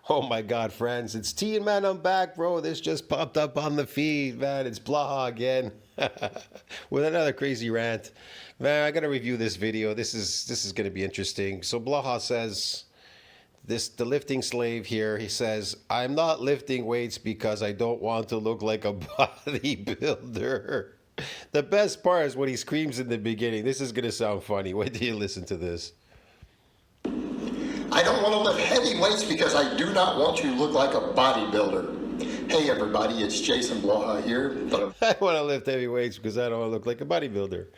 Oh my God, friends, it's T and man, I'm back, bro. This just popped up on the feed, man. It's Blaha again with another crazy rant. Man, I gotta review this video. This is gonna be interesting. So Blaha says the lifting slave here, he says, I'm not lifting weights because I don't want to look like a bodybuilder. The best part is when he screams in the beginning. This is gonna sound funny. Wait till you listen to this. I don't want to lift heavy weights because I do not want to look like a bodybuilder. Hey everybody, it's Jason Blaha here. I want to lift heavy weights because I don't want to look like a bodybuilder.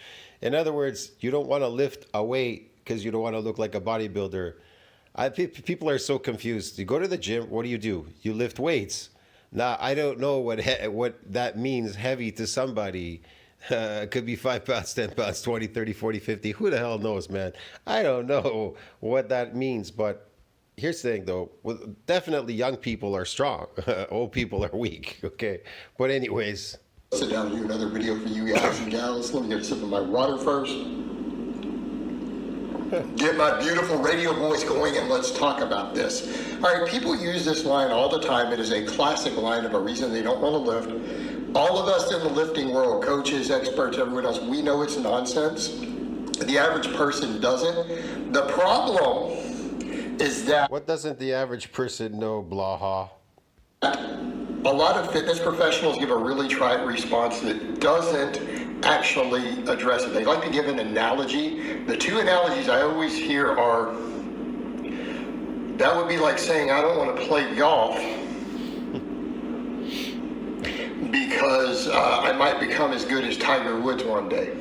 In other words, you don't want to lift a weight because you don't want to look like a bodybuilder. People are so confused. You go to the gym, what do? You lift weights. Now, I don't know what that means heavy to somebody. It could be 5 pounds, 10 pounds, 20, 30, 40, 50. Who the hell knows, man? I don't know what that means. But here's the thing, though. Definitely young people are strong. Old people are weak. Okay. But anyways. Sit down and do another video for you guys and gals. Let me get a sip of my water first. Get my beautiful radio voice going and let's talk about this. All right, people use this line all the time. It is a classic line of a reason they don't want to lift. All of us in the lifting world, coaches, experts, everyone else, we know it's nonsense. The average person doesn't. The problem is that... What doesn't the average person know, Blaha? A lot of fitness professionals give a really trite response that doesn't actually address it. They like to give an analogy. The two analogies I always hear are, that would be like saying, I don't want to play golf because I might become as good as Tiger Woods one day.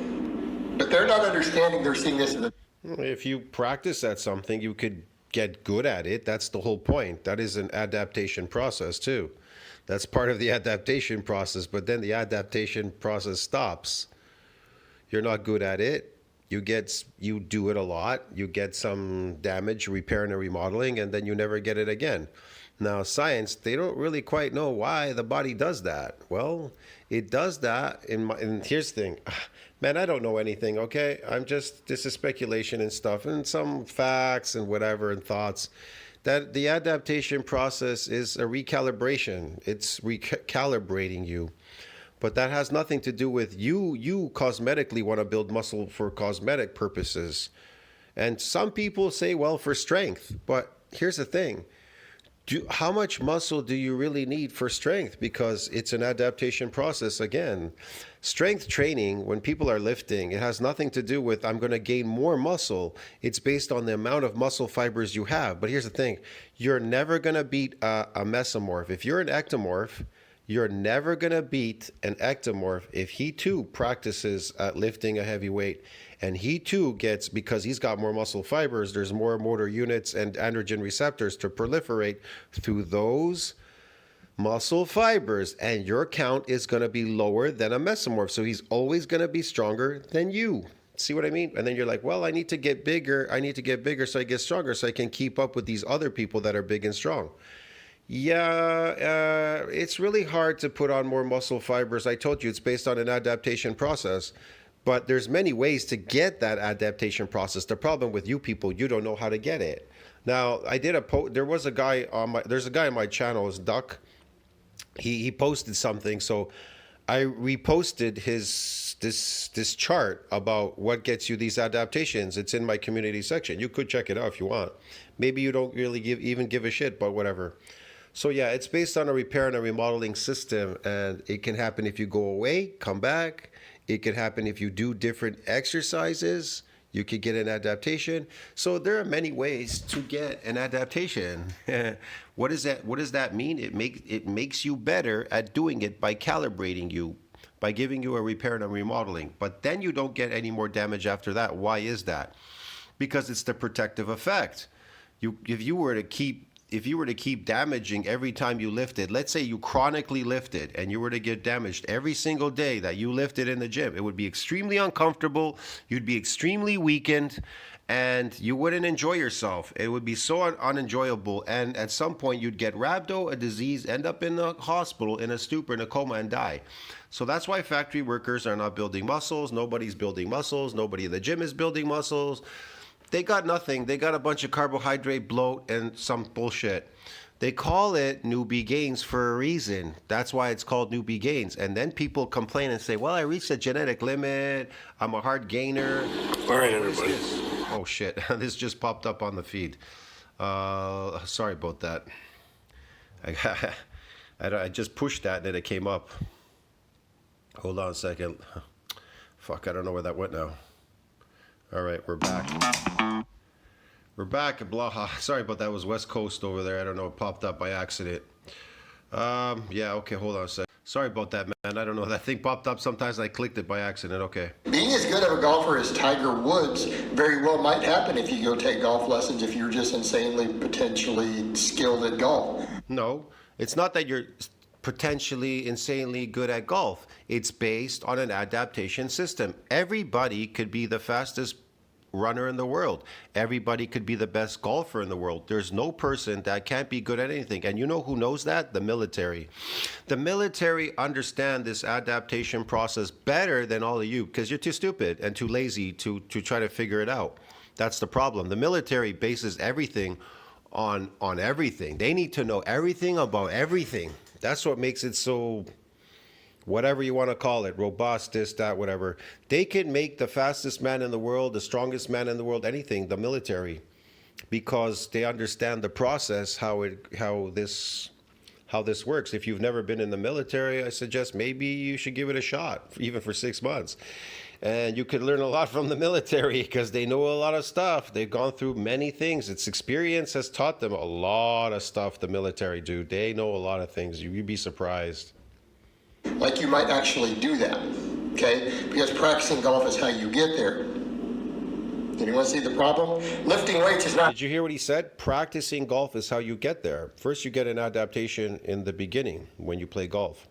But they're not understanding, they're seeing this as a... If you practice at something, you could get good at it. That's the whole point. That is an adaptation process too. That's part of the adaptation process, but then the adaptation process stops. You're not good at it. You do it a lot. You get some damage, repair and remodeling, and then you never get it again. Now, science, they don't really quite know why the body does that. Well, it does that and here's the thing. Man, I don't know anything, okay? This is speculation and stuff and some facts and whatever and thoughts. That the adaptation process is a recalibration. It's recalibrating you. But that has nothing to do with you. You cosmetically want to build muscle for cosmetic purposes. And some people say, well, for strength. But here's the thing. How much muscle do you really need for strength? Because it's an adaptation process again. Strength training, when people are lifting, it has nothing to do with I'm going to gain more muscle. It's based on the amount of muscle fibers you have. But here's the thing. You're never going to beat a mesomorph. If you're an ectomorph, you're never going to beat an ectomorph if he too practices at lifting a heavy weight. And he too gets, because he's got more muscle fibers, there's more motor units and androgen receptors to proliferate through those muscle fibers. And your count is going to be lower than a mesomorph. So he's always going to be stronger than you. See what I mean? And then you're like, well, I need to get bigger. I need to get bigger so I get stronger so I can keep up with these other people that are big and strong. Yeah, it's really hard to put on more muscle fibers. I told you it's based on an adaptation process. But there's many ways to get that adaptation process. The problem with you people, you don't know how to get it. Now, I did there's a guy on my channel, is Duck. He posted something, so I reposted this chart about what gets you these adaptations. It's in my community section. You could check it out if you want. Maybe you don't really even give a shit, but whatever. So yeah, it's based on a repair and a remodeling system, and it can happen if you go away, come back. It could happen if you do different exercises. You could get an adaptation. So there are many ways to get an adaptation. What does that mean? It makes you better at doing it by calibrating you, by giving you a repair and a remodeling. But then you don't get any more damage after that. Why is that? Because it's the protective effect. If you were to keep damaging every time you lifted, let's say you chronically lifted and you were to get damaged every single day that you lifted in the gym, it would be extremely uncomfortable. You'd be extremely weakened and you wouldn't enjoy yourself. It would be so unenjoyable. And at some point you'd get rhabdo, a disease, end up in the hospital, in a stupor, in a coma, and die. So that's why factory workers are not building muscles. Nobody's building muscles. Nobody in the gym is building muscles. They got nothing. They got a bunch of carbohydrate bloat and some bullshit. They call it newbie gains for a reason. That's why it's called newbie gains. And then people complain and say, well, I reached a genetic limit. I'm a hard gainer. All right, everybody. Oh, shit. This just popped up on the feed. Sorry about that. I just pushed that and then it came up. Hold on a second. Fuck, I don't know where that went now. All right, we're back. We're back at Blaha. Sorry about that. It was West Coast over there. I don't know. It popped up by accident. Yeah, okay. Hold on a sec. Sorry about that, man. I don't know. That thing popped up sometimes and I clicked it by accident. Okay. Being as good of a golfer as Tiger Woods very well might happen if you go take golf lessons if you're just insanely potentially skilled at golf. No, it's not that you're potentially insanely good at golf. It's based on an adaptation system. Everybody could be the fastest runner in the world. Everybody could be the best golfer in the world. There's no person that can't be good at anything. And you know who knows that? The military. The military understand this adaptation process better than all of you because you're too stupid and too lazy to try to figure it out. That's the problem. The military bases everything on everything. They need to know everything about everything. That's what makes it so, whatever you want to call it, robust, this, that, whatever. They can make the fastest man in the world, the strongest man in the world, anything, the military, because they understand the process, how this works. If you've never been in the military, I suggest maybe you should give it a shot, even for 6 months. And you could learn a lot from the military because they know a lot of stuff. They've gone through many things. Its experience has taught them a lot of stuff, the military do. They know a lot of things. You'd be surprised. Like you might actually do that, okay? Because practicing golf is how you get there. Anyone see the problem? Lifting weights is not... Did you hear what he said? Practicing golf is how you get there. First, you get an adaptation in the beginning when you play golf.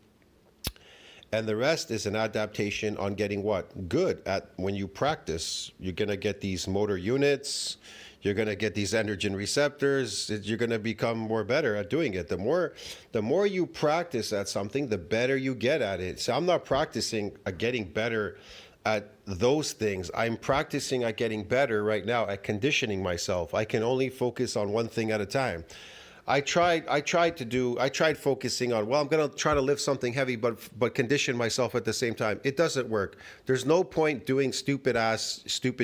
And the rest is an adaptation on getting what? Good at when you practice. You're going to get these motor units. You're going to get these androgen receptors. You're going to become more better at doing it. The more you practice at something, the better you get at it. So I'm not practicing at getting better at those things. I'm practicing at getting better right now at conditioning myself. I can only focus on one thing at a time. I tried focusing on, well, I'm going to try to lift something heavy, but condition myself at the same time. It doesn't work. There's no point doing stupid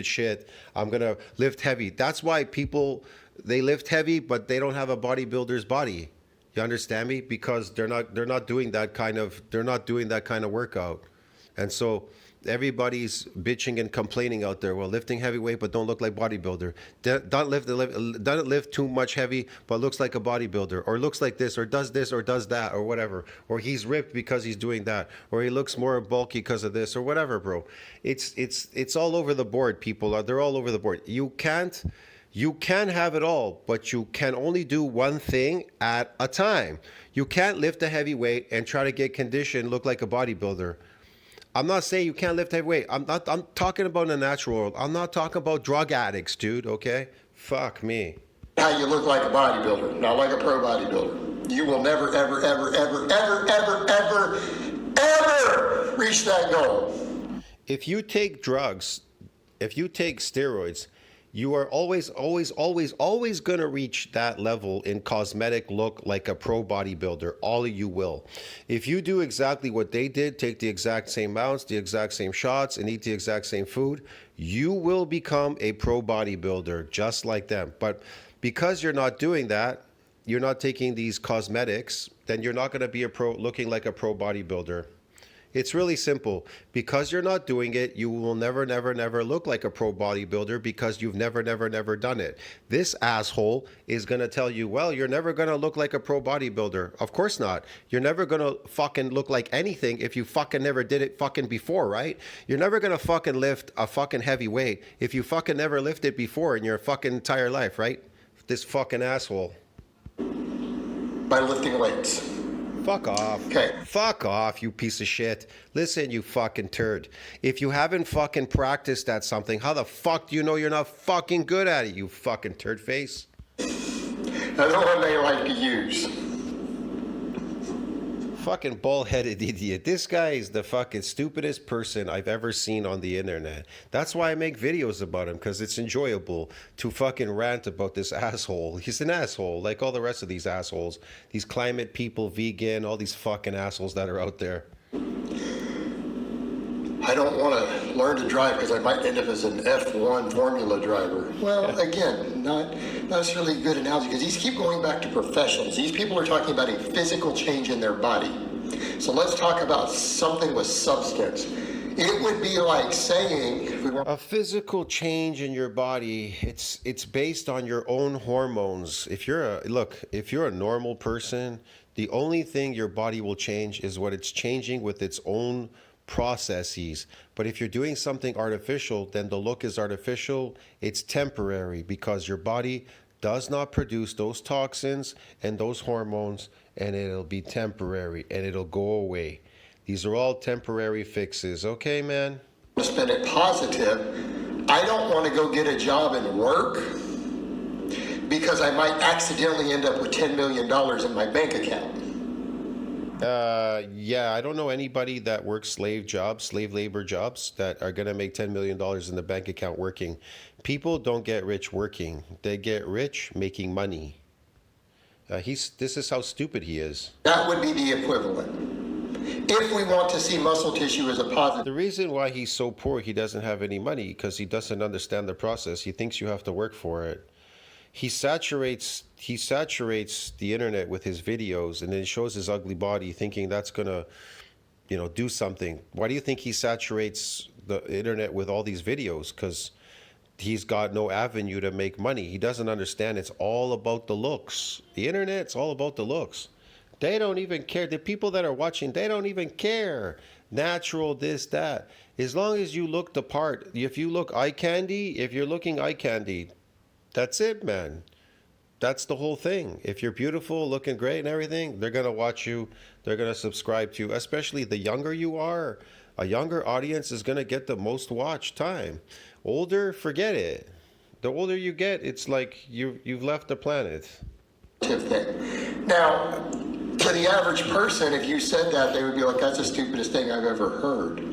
shit. I'm going to lift heavy. That's why people, they lift heavy, but they don't have a bodybuilder's body. You understand me? Because they're not doing that kind of workout. And so everybody's bitching and complaining out there. Well, lifting heavyweight, but don't look like bodybuilder. Doesn't lift too much heavy, but looks like a bodybuilder, or looks like this, or does that, or whatever. Or he's ripped because he's doing that, or he looks more bulky because of this, or whatever, bro. It's all over the board. They're all over the board. You can have it all, but you can only do one thing at a time. You can't lift a heavy weight and try to get conditioned, look like a bodybuilder. I'm not saying you can't lift heavy weight. I'm talking about in the natural world. I'm not talking about drug addicts, dude, okay? Fuck me. How you look like a bodybuilder, not like a pro bodybuilder. You will never, ever, ever, ever, ever, ever, ever, ever reach that goal. If you take drugs, if you take steroids, you are always going to reach that level in cosmetic look like a pro bodybuilder. All of you will. If you do exactly what they did, take the exact same mounts, the exact same shots, and eat the exact same food, you will become a pro bodybuilder just like them. But because you're not doing that, you're not taking these cosmetics, then you're not going to be looking like a pro bodybuilder. It's really simple. Because you're not doing it, you will never, never, never look like a pro bodybuilder because you've never, never, never done it. This asshole is going to tell you, well, you're never going to look like a pro bodybuilder. Of course not. You're never going to fucking look like anything if you fucking never did it fucking before, right? You're never going to fucking lift a fucking heavy weight if you fucking never lifted before in your fucking entire life, right? This fucking asshole. By lifting weights. Fuck off. Okay. Fuck off, you piece of shit. Listen, you fucking turd. If you haven't fucking practiced at something, how the fuck do you know you're not fucking good at it, you fucking turd face? That's the one they like to use. Fucking bald-headed idiot. This guy is the fucking stupidest person I've ever seen on the internet. That's why I make videos about him, because it's enjoyable to fucking rant about this asshole. He's an asshole, like all the rest of these assholes. These climate people, vegan, all these fucking assholes that are out there. I don't want to learn to drive because I might end up as an F1 Formula driver. Well, again, not necessarily a good analogy because these keep going back to professionals. These people are talking about a physical change in their body. So let's talk about something with substance. It would be like saying, if we want a physical change in your body, it's based on your own hormones. If you're a normal person, the only thing your body will change is what it's changing with its own processes. But if you're doing something artificial, then the look is artificial. It's temporary because your body does not produce those toxins and those hormones, and it'll be temporary and it'll go away. These are all temporary fixes. Okay, man? to spend it positive, I don't want to go get a job and work because I might accidentally end up with $10 million in my bank account. Yeah, I don't know anybody that works slave labor jobs that are going to make $10 million in the bank account working. People don't get rich working. They get rich making money. This is how stupid he is. That would be the equivalent. If we want to see muscle tissue as a positive. The reason why he's so poor, he doesn't have any money, because he doesn't understand the process. He thinks you have to work for it. He saturates the internet with his videos, and then shows his ugly body, thinking that's gonna, do something. Why do you think he saturates the internet with all these videos? Because he's got no avenue to make money. He doesn't understand it's all about the looks. The internet's all about the looks. They don't even care. The people that are watching, they don't even care. Natural, this, that. As long as you look the part, if you look eye candy, if you're looking eye candy, that's it, man. That's the whole thing. If you're beautiful, looking great and everything, they're going to watch you. They're going to subscribe to you. Especially the younger you are, a younger audience is going to get the most watch time. Older, forget it. The older you get, it's like you've left the planet. Thing. Now, to the average person, if you said that, they would be like, that's the stupidest thing I've ever heard.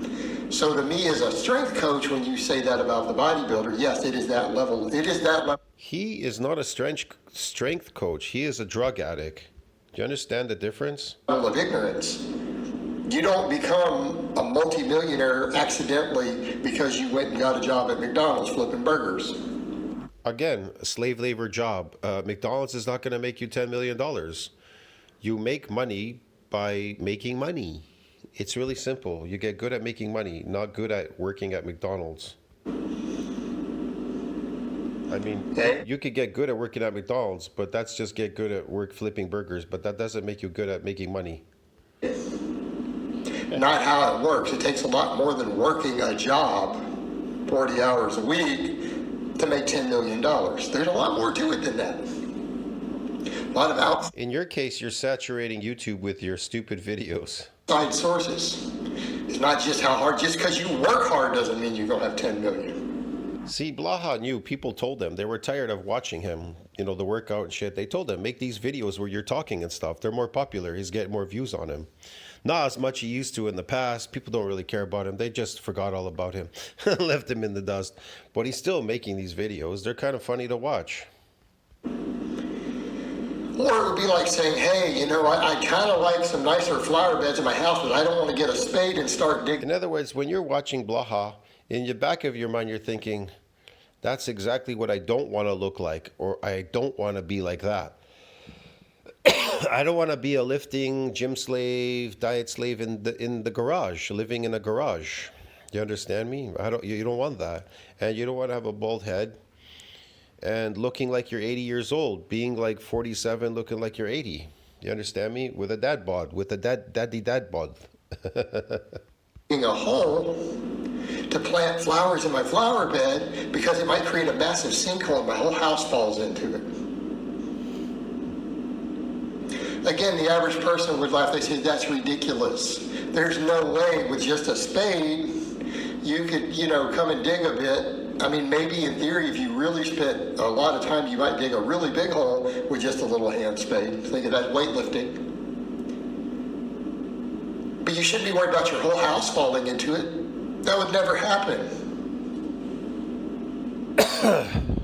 So to me, as a strength coach, when you say that about the bodybuilder, yes, it is that level. It is that level. He is not a strength coach. He is a drug addict. Do you understand the difference? Of ignorance. You don't become a multimillionaire accidentally because you went and got a job at McDonald's flipping burgers. Again, a slave labor job. McDonald's is not going to make you $10 million. You make money by making money. It's really simple. You get good at making money, not good at working at McDonald's. I mean, you could get good at working at McDonald's, but that's just get good at work flipping burgers, but that doesn't make you good at making money. Not how it works. It takes a lot more than working a job 40 hours a week to make $10 million. There's a lot more to it than that. A lot of outside. In your case, you're saturating YouTube with your stupid videos. Sources. It's not just how hard. Just because you work hard doesn't mean you're going to have 10 million. See, Blaha knew. People told them. They were tired of watching him, the workout and shit. They told him, make these videos where you're talking and stuff. They're more popular. He's getting more views on him. Not as much he used to in the past. People don't really care about him. They just forgot all about him. Left him in the dust. But he's still making these videos. They're kind of funny to watch. Or it would be like saying, hey, I kind of like some nicer flower beds in my house, but I don't want to get a spade and start digging. In other words, when you're watching Blaha, in the back of your mind, you're thinking, that's exactly what I don't want to look like, or I don't want to be like that. I don't want to be a lifting gym slave, diet slave in the garage, living in a garage. You understand me? You don't want that. And you don't want to have a bald head and looking like you're 80 years old, being like 47, looking like you're 80. You understand me? With a dad bod, with a daddy dad bod. A hole to plant flowers in my flower bed because it might create a massive sinkhole and my whole house falls into it. Again, the average person would laugh. They say, that's ridiculous. There's no way with just a spade you could, come and dig a bit. I mean, maybe in theory, if you really spent a lot of time, you might dig a really big hole with just a little hand spade. Think of that weightlifting. But you shouldn't be worried about your whole house falling into it. That would never happen.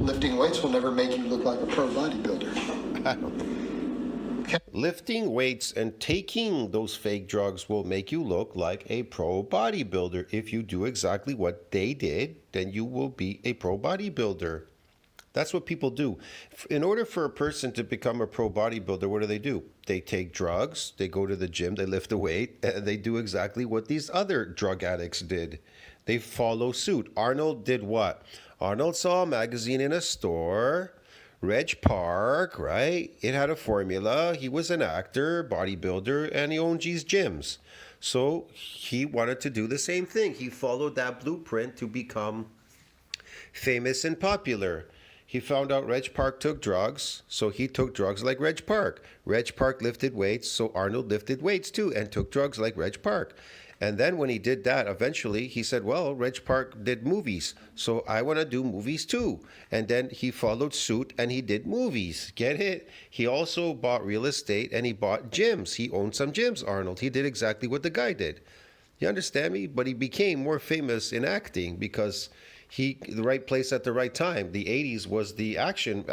Lifting weights will never make you look like a pro bodybuilder. Lifting weights and taking those fake drugs will make you look like a pro bodybuilder. If you do exactly what they did, then you will be a pro bodybuilder. That's what people do. In order for a person to become a pro bodybuilder, what do? They take drugs, they go to the gym, they lift a weight, and they do exactly what these other drug addicts did. They follow suit. Arnold did what? Arnold saw a magazine in a store, Reg Park, right? It had a formula. He was an actor, bodybuilder, and he owned these gyms. So he wanted to do the same thing. He followed that blueprint to become famous and popular. He found out Reg Park took drugs, so he took drugs like Reg Park. Reg Park lifted weights, so Arnold lifted weights too and took drugs like Reg Park. And then when he did that, eventually he said, well, Reg Park did movies, so I want to do movies too. And then he followed suit and he did movies. Get it? He also bought real estate and he bought gyms. He owned some gyms, Arnold. He did exactly what the guy did. You understand me? But he became more famous in acting because the right place at the right time. The 80s was the action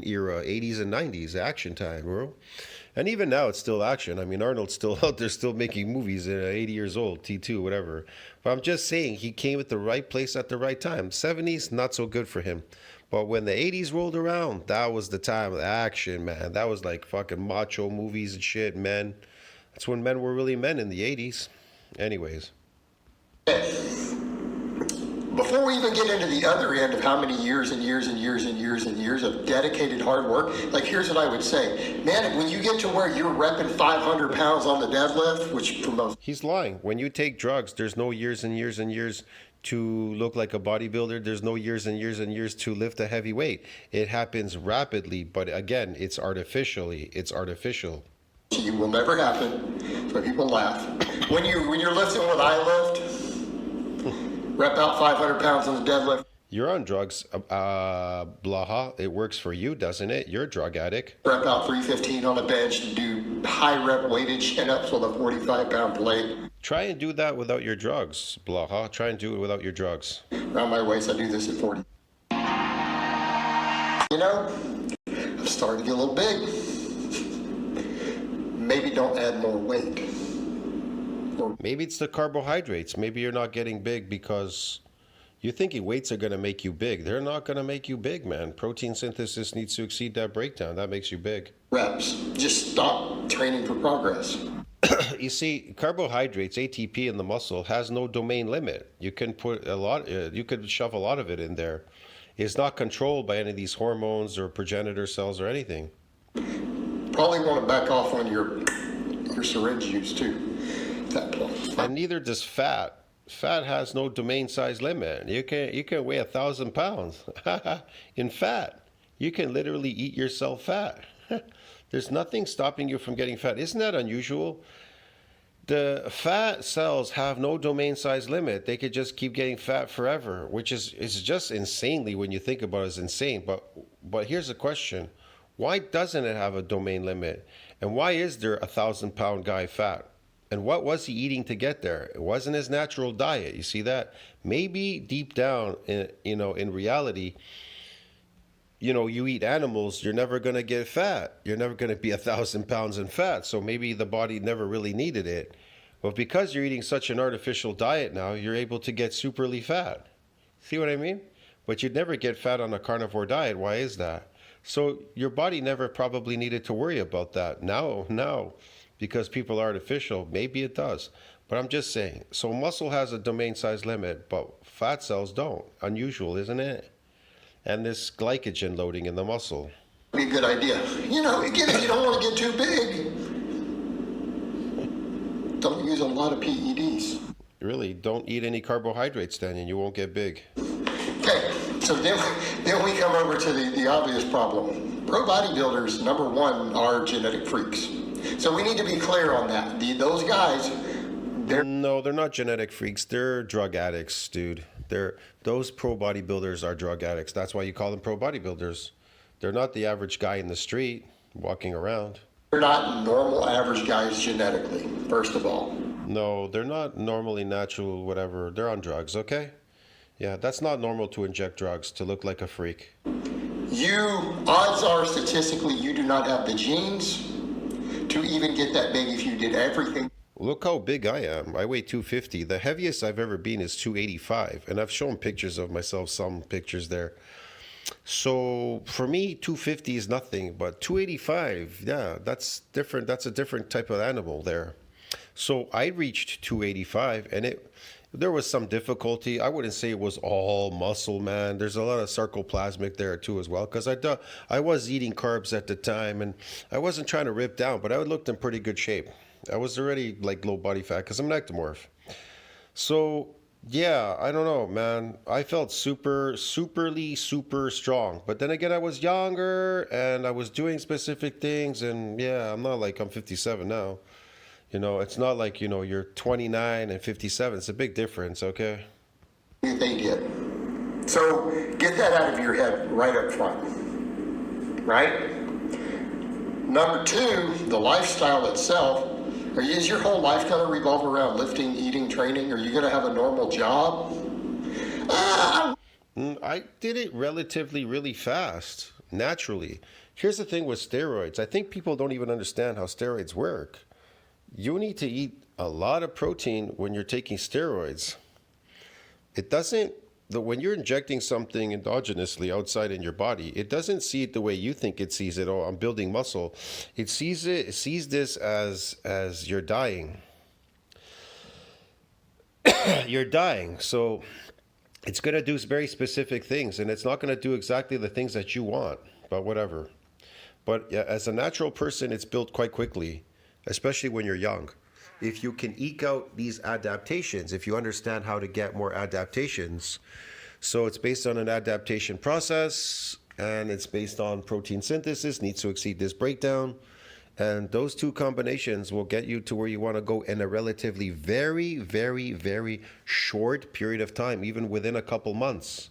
era, 80s and 90s, action time, bro. And even now, it's still action. I mean, Arnold's still out there, still making movies at 80 years old, T2, whatever. But I'm just saying, he came at the right place at the right time. 70s, not so good for him. But when the 80s rolled around, that was the time of action, man. That was like fucking macho movies and shit, men. That's when men were really men in the 80s. Anyways. Before we even get into the other end of how many years and years and years and years and years of dedicated hard work, like here's what I would say. Man, when you get to where you're repping 500 pounds on the deadlift, which for most... He's lying. When you take drugs, there's no years and years and years to look like a bodybuilder. There's no years and years and years to lift a heavy weight. It happens rapidly, but again, it's artificial. It will never happen. So people laugh. When you're lifting what I lift, rep out 500 pounds on the deadlift. You're on drugs, Blaha. It works for you, doesn't it? You're a drug addict. Rep out 315 on a bench and do high rep weighted chin-ups with a 45-pound plate. Try and do that without your drugs, Blaha. Try and do it without your drugs. Around my waist, I do this at 40. You know, I'm starting to get a little big. Maybe don't add more weight. Maybe it's the carbohydrates. Maybe you're not getting big because you're thinking weights are going to make you big. They're not going to make you big, man. Protein synthesis needs to exceed that breakdown. That makes you big. Reps. Just stop training for progress. You see, carbohydrates, ATP in the muscle, has no domain limit. You can put you could shove a lot of it in there. It's not controlled by any of these hormones or progenitor cells or anything. Probably want to back off on your syringe use too. That point. And neither does fat. Fat has no domain size limit. You can weigh 1,000 pounds in fat. You can literally eat yourself fat. There's nothing stopping you from getting fat. Isn't that unusual? The fat cells have no domain size limit. They could just keep getting fat forever, which is just insanely, when you think about it, is insane. But here's the question. Why doesn't it have a domain limit? And why is there a 1,000-pound guy fat? And what was he eating to get there? It wasn't his natural diet. You see that? Maybe deep down, in reality, you eat animals, you're never going to get fat. You're never going to be 1,000 pounds in fat. So maybe the body never really needed it. But because you're eating such an artificial diet now, you're able to get superly fat. See what I mean? But you'd never get fat on a carnivore diet. Why is that? So your body never probably needed to worry about that. Now, because people are artificial, maybe it does. But I'm just saying, so muscle has a domain size limit, but fat cells don't. Unusual, isn't it? And this glycogen loading in the muscle. Be a good idea. Again, if you don't want to get too big, don't use a lot of PEDs. Really, don't eat any carbohydrates then, and you won't get big. Okay, so then we come over to the obvious problem. Pro bodybuilders, number one, are genetic freaks. So we need to be clear on that. Those guys, they're not genetic freaks. They're drug addicts, dude. Those pro bodybuilders are drug addicts. That's why you call them pro bodybuilders. They're not the average guy in the street walking around. They're not normal average guys genetically, first of all. No, they're not normally natural, whatever. They're on drugs, okay? Yeah, that's not normal to inject drugs to look like a freak. Odds are statistically, you do not have the genes to even get that big if you did everything. Look how big I am. I weigh 250. The heaviest I've ever been is 285. And I've shown pictures of myself, some pictures there. So for me, 250 is nothing, but 285, yeah, that's different. That's a different type of animal there. So I reached 285 and there was some difficulty. I wouldn't say it was all muscle, man. There's a lot of sarcoplasmic there too as well, because I was eating carbs at the time and I wasn't trying to rip down, but I looked in pretty good shape. I was already like low body fat because I'm an ectomorph. So yeah, I don't know, man. I felt super strong. But then again, I was younger and I was doing specific things. And yeah, I'm 57 now. It's not like, you're 29 and 57. It's a big difference, okay? They did. So get that out of your head right up front, right? Number two, the lifestyle itself. Is your whole life going to revolve around lifting, eating, training? Are you going to have a normal job? I did it relatively really fast, naturally. Here's the thing with steroids. I think people don't even understand how steroids work. You need to eat a lot of protein when you're taking steroids. When you're injecting something endogenously outside in your body, it doesn't see it the way you think it sees it. Oh, I'm building muscle. It sees this as you're dying. You're dying. So it's going to do very specific things, and it's not going to do exactly the things that you want, but whatever. But yeah, as a natural person, it's built quite quickly, especially when you're young. If you can eke out these adaptations, if you understand how to get more adaptations. So it's based on an adaptation process, and it's based on protein synthesis, needs to exceed this breakdown. And those two combinations will get you to where you want to go in a relatively very, very, very short period of time, even within a couple months.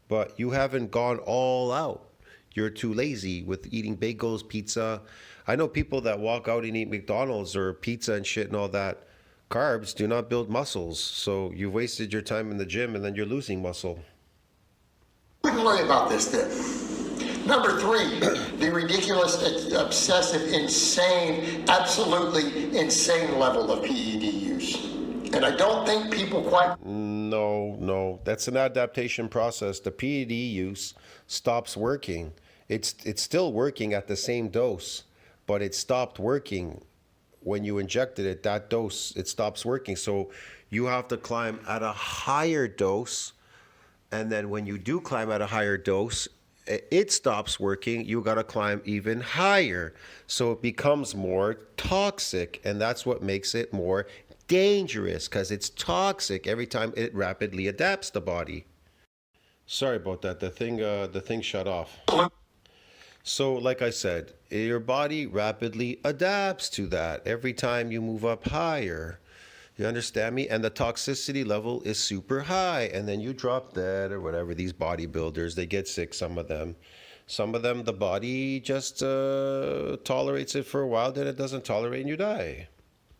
But you haven't gone all out. You're too lazy with eating bagels, pizza. I know people that walk out and eat McDonald's or pizza and shit and all that. Carbs do not build muscles. So you've wasted your time in the gym and then you're losing muscle. Wouldn't worry about this then. Number three, the ridiculous, obsessive, insane, absolutely insane level of PED use. And I don't think people quite... No. That's an adaptation process. The PED use stops working. It's still working at the same dose, but it stopped working when you injected it. That dose, it stops working. So you have to climb at a higher dose. And then when you do climb at a higher dose, it stops working. You got to climb even higher. So it becomes more toxic. And that's what makes it more dangerous, because it's toxic every time it rapidly adapts the body. Sorry about that. The thing shut off. So like I said, your body rapidly adapts to that every time you move up higher. You understand me? And the toxicity level is super high. And then you drop dead or whatever. These bodybuilders, they get sick, some of them. Some of them, the body just tolerates it for a while, then it doesn't tolerate and you die.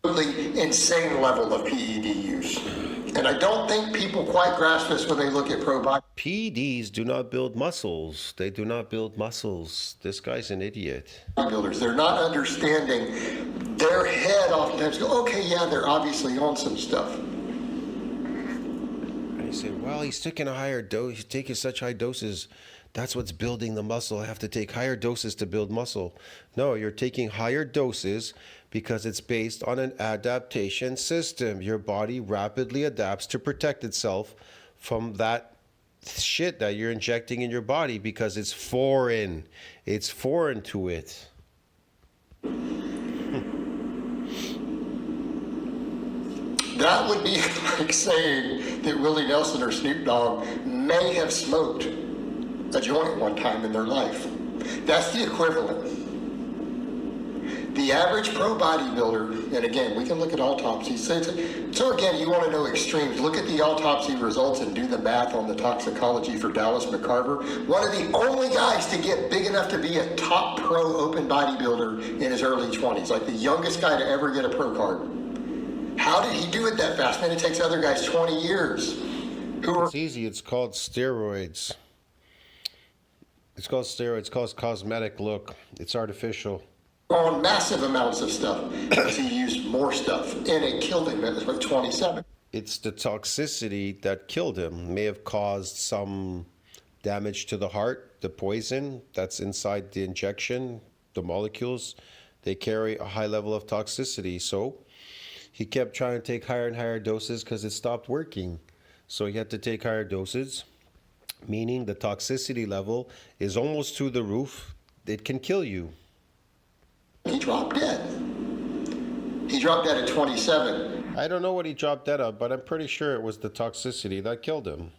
Insane level of PED use. And I don't think people quite grasp this when they look at pro body. PEDs do not build muscles. They do not build muscles. This guy's an idiot. Bodybuilders, they're not understanding. Their head oftentimes go, okay, yeah, they're obviously on some stuff. And he said, well, he's taking a higher dose. He's taking such high doses. That's what's building the muscle. I have to take higher doses to build muscle. No, you're taking higher doses because it's based on an adaptation system. Your body rapidly adapts to protect itself from that shit that you're injecting in your body because it's foreign. It's foreign to it. That would be like saying that Willie Nelson or Snoop Dogg may have smoked a joint one time in their life. That's the equivalent. The average pro bodybuilder, and again, we can look at autopsies. So again, you want to know extremes. Look at the autopsy results and do the math on the toxicology for Dallas McCarver. One of the only guys to get big enough to be a top pro open bodybuilder in his early 20s, like the youngest guy to ever get a pro card. How did he do it that fast? Man, it takes other guys 20 years. Who are It's easy. It's called steroids. It's called steroids. It's called cosmetic look. It's artificial. on massive amounts of stuff because he used more stuff, and it killed him at 27. It's the toxicity that killed him. May have caused some damage to the heart. The poison that's inside the injection, the molecules, they carry a high level of toxicity. So he kept trying to take higher and higher doses because it stopped working. So he had to take higher doses, meaning the toxicity level is almost to the roof. It can kill you. He dropped dead. He dropped dead at 27. I don't know what he dropped dead of, but I'm pretty sure it was the toxicity that killed him.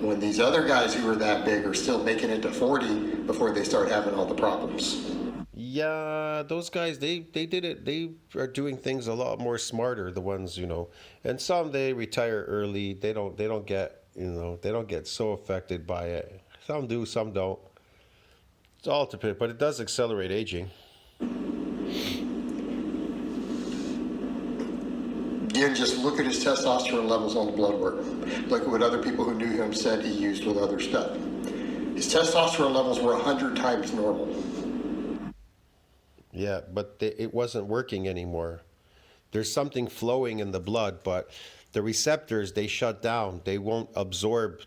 When these other guys who were that big are still making it to 40 before they start having all the problems. Yeah, those guys, they did it. They are doing things a lot more smarter, the ones, and some they retire early. They don't get, they don't get so affected by it. Some do, some don't. It's all dependent, but it does accelerate aging. Again, just look at his testosterone levels on the blood work. Look at what other people who knew him said he used with other stuff. His testosterone levels were 100 times normal. Yeah, but it wasn't working anymore. There's something flowing in the blood, but the receptors, they shut down. They won't absorb.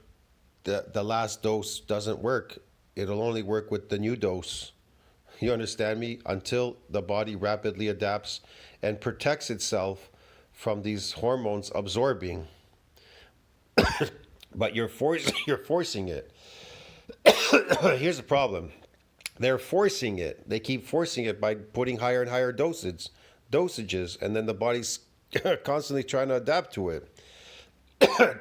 The last dose doesn't work. It'll only work with the new dose. You understand me? Until the body rapidly adapts and protects itself from these hormones absorbing. But you're forcing it. Here's the problem. They're forcing it. They keep forcing it by putting higher and higher dosages, and then the body's constantly trying to adapt to it.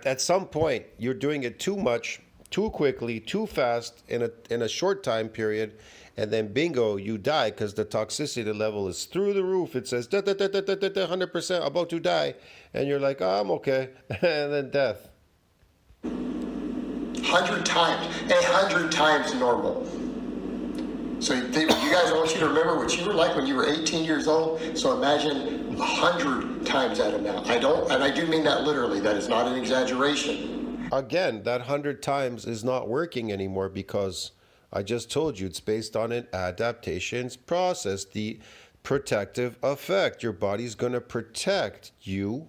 At some point, you're doing it too much, too quickly, too fast in a short time period, and then bingo, you die because the toxicity level is through the roof. It says 100% about to die, and you're like, oh, I'm okay, and then death. 100 times normal. So you guys, I want you to remember what you were like when you were 18 years old. So imagine 100 times that amount. I do mean that literally. That is not an exaggeration. Again, that 100 times is not working anymore because I just told you it's based on an adaptation process, the protective effect. Your body's going to protect you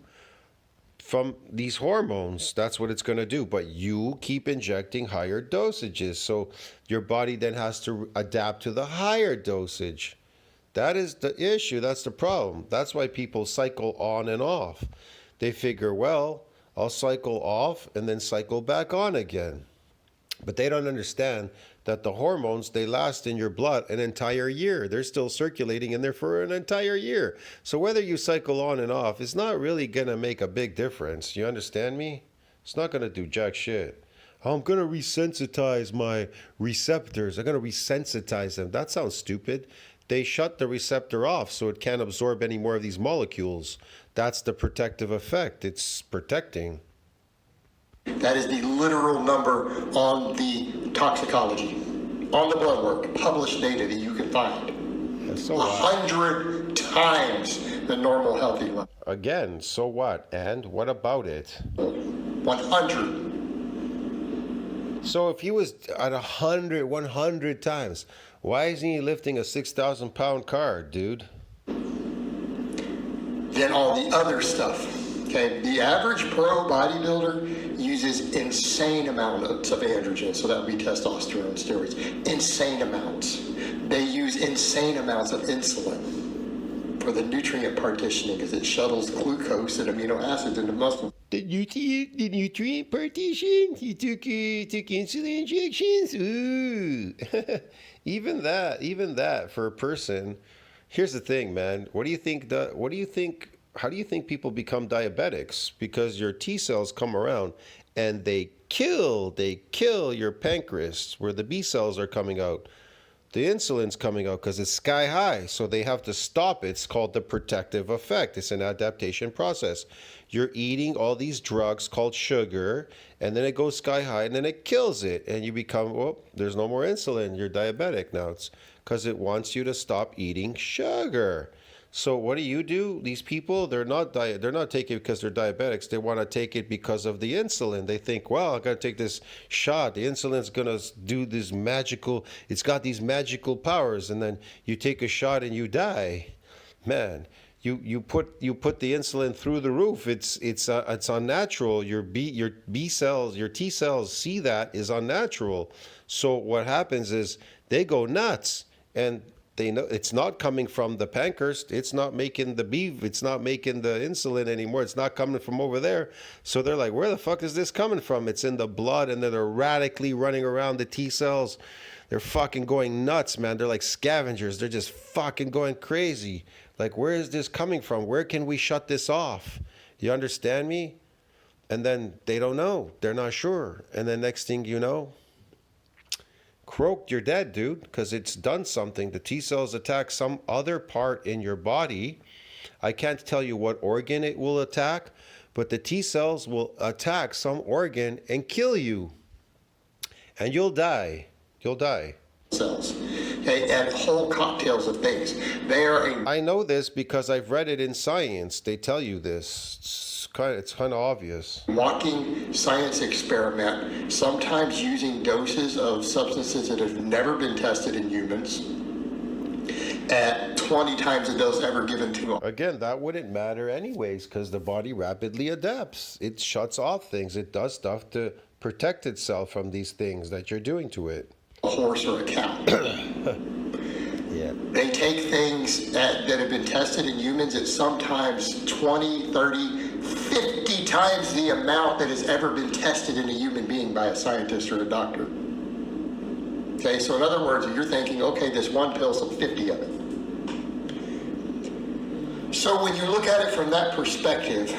from these hormones. That's what it's going to do. But you keep injecting higher dosages. So your body then has to adapt to the higher dosage. That is the issue. That's the problem. That's why people cycle on and off. They figure, well, I'll cycle off and then cycle back on again. But they don't understand that the hormones, they last in your blood an entire year. They're still circulating in there for an entire year. So whether you cycle on and off, it's not really going to make a big difference. You understand me? It's not going to do jack shit. I'm going to resensitize my receptors. I'm going to resensitize them. That sounds stupid. They shut the receptor off so it can't absorb any more of these molecules. That's the protective effect. It's protecting. That is the literal number on the toxicology, on the blood work, published data that you can find. So 100 times the normal healthy level. Again, so what? And what about it? 100. So if he was at 100 times, why isn't he lifting a 6,000 pound car, dude? Then all the other stuff. Okay, the average pro bodybuilder uses insane amounts of androgen, so that would be testosterone, steroids. Insane amounts. They use insane amounts of insulin for the nutrient partitioning because it shuttles glucose and amino acids into muscle. The nutrient partition? He took insulin injections? Ooh. Even that for a person. Here's the thing, man. How do you think people become diabetics? Because your T cells come around and they kill your pancreas where the B cells are coming out. The insulin's coming out because it's sky high. So they have to stop it. It's called the protective effect. It's an adaptation process. You're eating all these drugs called sugar, and then it goes sky high, and then it kills it. And you become, there's no more insulin. You're diabetic now. It's because it wants you to stop eating sugar. So what do? These people, they're not taking it because they're diabetics. They want to take it because of the insulin. They think, well, I got to take this shot. The insulin's going to do this magical, it's got these magical powers, and then you take a shot and you die. Man, you put the insulin through the roof. It's unnatural. Your B cells, your T cells see that is unnatural. So what happens is they go nuts, and they know it's not coming from the pancreas. It's not making it's not making the insulin anymore. It's not coming from over there. So they're like, where the fuck is this coming from? It's in the blood, and they're erratically running around the T cells. They're fucking going nuts, man. They're like scavengers. They're just fucking going crazy. Like, where is this coming from? Where can we shut this off? You understand me? And then they don't know. They're not sure. And then next thing you know, croaked, you're dead, dude, because it's done something. The T cells attack some other part in your body. I can't tell you what organ it will attack, but the T cells will attack some organ and kill you. And you'll die. You'll die. Cells. Okay, and whole cocktails of things. They are I know this because I've read it in science. They tell you this. It's kind of obvious. walking science experiment, sometimes using doses of substances that have never been tested in humans at 20 times the dose ever given to them. Again, that wouldn't matter anyways because the body rapidly adapts. It shuts off things. It does stuff to protect itself from these things that you're doing to it. A horse or a cow. Yeah. They take things that have been tested in humans at sometimes 20, 30, 50 times the amount that has ever been tested in a human being by a scientist or a doctor. Okay, so in other words, you're thinking, okay, this one pill, so 50 of it. So when you look at it from that perspective,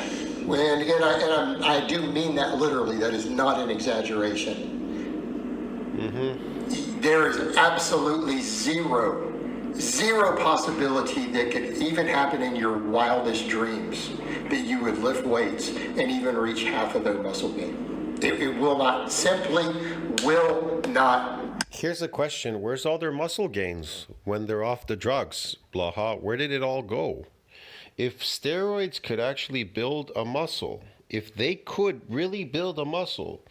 I do mean that literally, that is not an exaggeration. There is absolutely zero possibility that could even happen in your wildest dreams that you would lift weights and even reach half of their muscle gain. It will not, simply will not. Here's a question. Where's all their muscle gains when they're off the drugs, Blaha? Where did it all go? If steroids could actually build a muscle, if they could really build a muscle,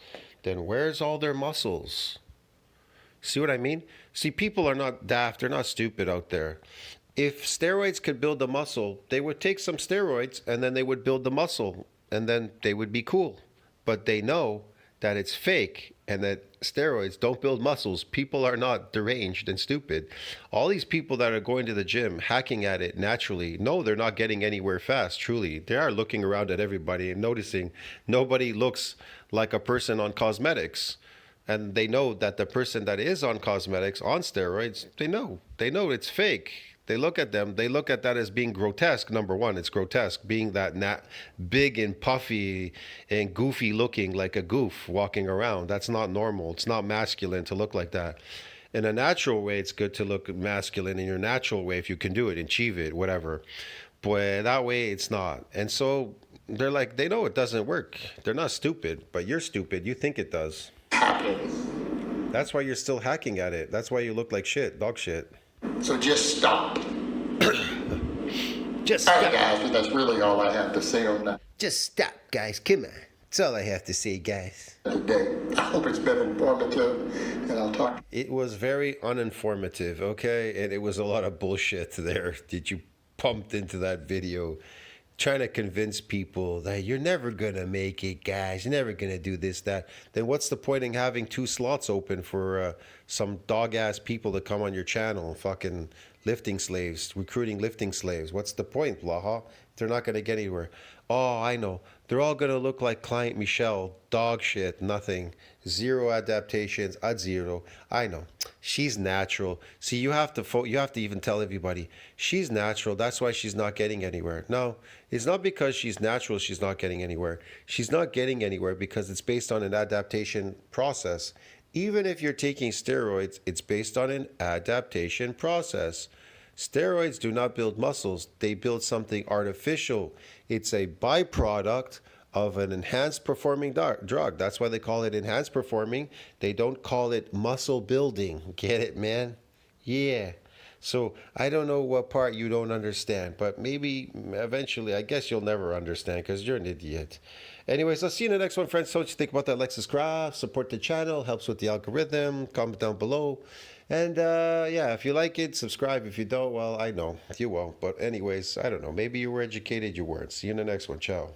then where's all their muscles? See what I mean? See, people are not daft. They're not stupid out there. If steroids could build a muscle, they would take some steroids and then they would build the muscle and then they would be cool. But they know that it's fake and that steroids don't build muscles. People are not deranged and stupid. All these people that are going to the gym, hacking at it naturally, no, they're not getting anywhere fast, truly. They are looking around at everybody and noticing nobody looks like a person on cosmetics. And they know that the person that is on cosmetics, on steroids, they know it's fake. They look at them, they look at that as being grotesque. Number one, it's grotesque, being that big and puffy and goofy looking like a goof walking around. That's not normal. It's not masculine to look like that. In a natural way, it's good to look masculine in your natural way if you can do it, achieve it, whatever. But that way, it's not. And so they're like, they know it doesn't work. They're not stupid, but you're stupid. You think it does. Happening. That's why you're still hacking at it. That's why you look like shit, dog shit. So just stop. Just All stop. right, guys, but that's really all I have to say on that Just stop, guys. Come on. That's all I have to say, guys. today. I hope it's been informative, and I'll talk. It was very uninformative, okay? And it was a lot of bullshit there that you pumped into that video. Trying to convince people that you're never going to make it, guys. You're never going to do this, that. Then what's the point in having 2 slots open for some dog-ass people to come on your channel? Fucking lifting slaves, recruiting lifting slaves. What's the point, Blaha? They're not going to get anywhere. Oh, I know. They're all going to look like Client Michelle. Dog shit, nothing. 0 adaptations at 0. I know. She's natural. See, you have to even tell everybody, she's natural. That's why she's not getting anywhere. No, it's not because she's natural she's not getting anywhere. She's not getting anywhere because it's based on an adaptation process. Even if you're taking steroids, it's based on an adaptation process. Steroids do not build muscles. They build something artificial. It's a byproduct of an enhanced performing drug. That's why they call it enhanced performing. They don't call it muscle building. Get it, man? Yeah. So I don't know what part you don't understand, but maybe eventually, I guess you'll never understand because you're an idiot. Anyways, I'll see you in the next one, friends. So what you think about that? Like, subscribe, support the channel, helps with the algorithm. Comment down below. And yeah, if you like it, subscribe. If you don't, well, I know you won't. But anyways, I don't know. Maybe you were educated, you weren't. See you in the next one. Ciao.